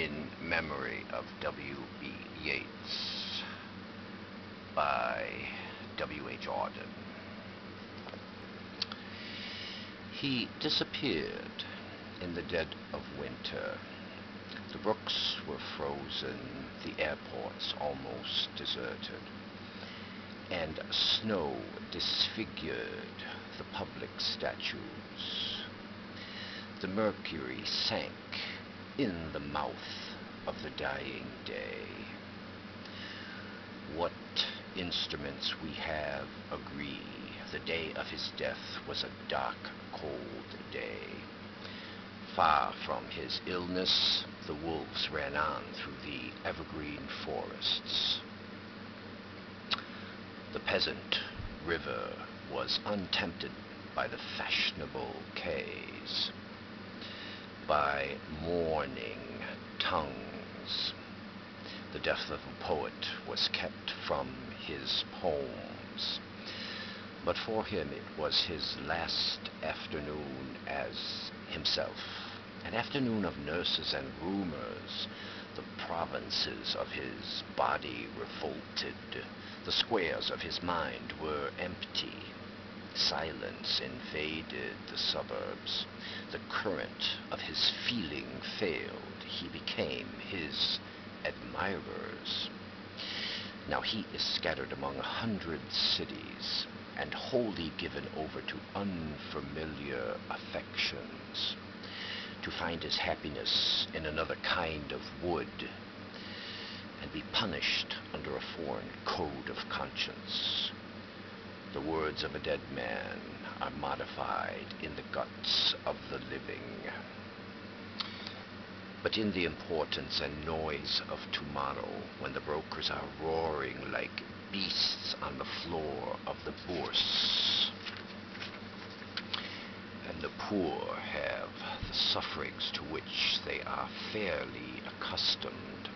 in memory of W.B. Yeats by W.H. Auden. He disappeared in the dead of winter. The brooks were frozen, the airports almost deserted, and snow disfigured the public statues. The mercury sank in the mouth of the dying day. What instruments we have agree, the day of his death was a dark, cold day. Far from his illness, the wolves ran on through the evergreen forests. The peasant river was untempted by the fashionable quays, by mourning tongues. The death of a poet was kept from his poems, but for him it was his last afternoon as himself, an afternoon of nurses and rumours. The provinces of his body revolted, the squares of his mind were empty. Silence invaded the suburbs. The current of his feeling failed. He became his admirers. Now he is scattered among 100 cities and wholly given over to unfamiliar affections, to find his happiness in another kind of wood and be punished under a foreign code of conscience. The words of a dead man are modified in the guts of the living. But in the importance and noise of tomorrow, when the brokers are roaring like beasts on the floor of the bourse, and the poor have the sufferings to which they are fairly accustomed,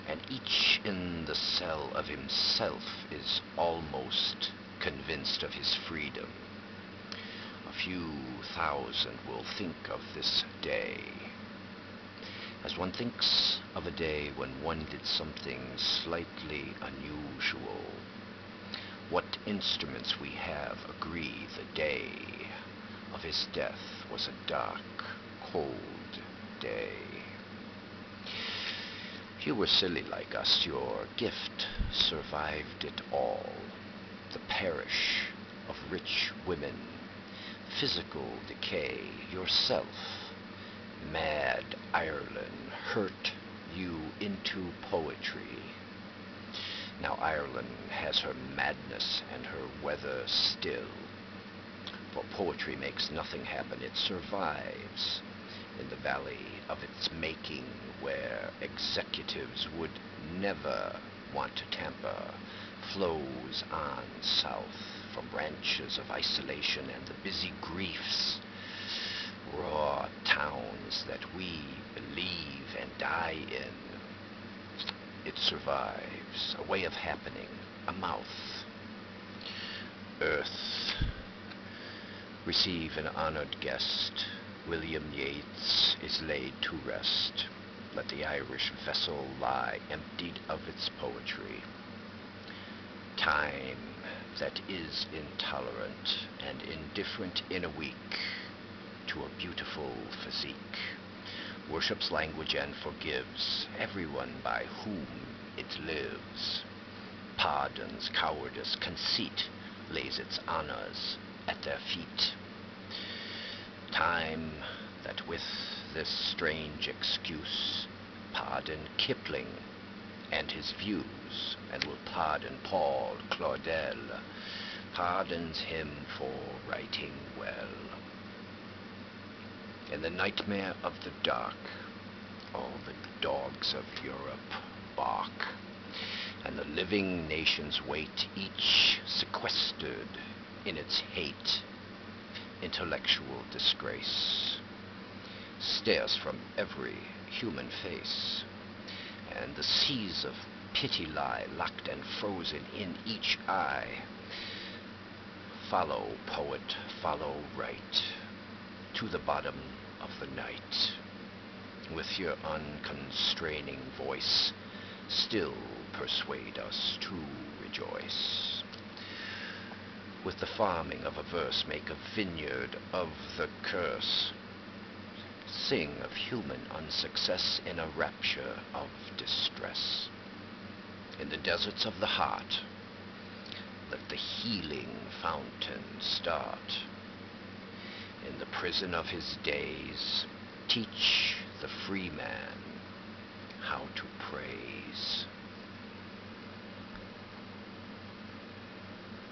and each in the cell of himself is almost convinced of his freedom. A few thousand will think of this day as one thinks of a day when one did something slightly unusual. What instruments we have agree, the day of his death was a dark, cold day. You were silly like us. Your gift survived it all. The parish of rich women, physical decay, yourself, mad Ireland hurt you into poetry. Now Ireland has her madness and her weather still. For poetry makes nothing happen, it survives in the valley of its making, where executives would never want to tamper, flows on south from branches of isolation and the busy griefs, raw towns that we believe and die in. It survives, a way of happening, a mouth. Earth, receive an honored guest. William Yeats is laid to rest. Let the Irish vessel lie emptied of its poetry. Time that is intolerant and indifferent in a week to a beautiful physique, worships language and forgives everyone by whom it lives, pardons cowardice, conceit lays its honors at their feet. Time that with this strange excuse pardon Kipling and his views, and will pardon Paul Claudel, pardons him for writing well. In the nightmare of the dark, all the dogs of Europe bark, and the living nations wait, each sequestered in its hate. Intellectual disgrace stares from every human face, and the seas of pity lie locked and frozen in each eye. Follow, poet, follow right, to the bottom of the night. with your unconstraining voice, still persuade us to rejoice. With the farming of a verse, make a vineyard of the curse. Sing of human unsuccess in a rapture of distress. In the deserts of the heart, let the healing fountain start. In the prison of his days, teach the free man how to praise.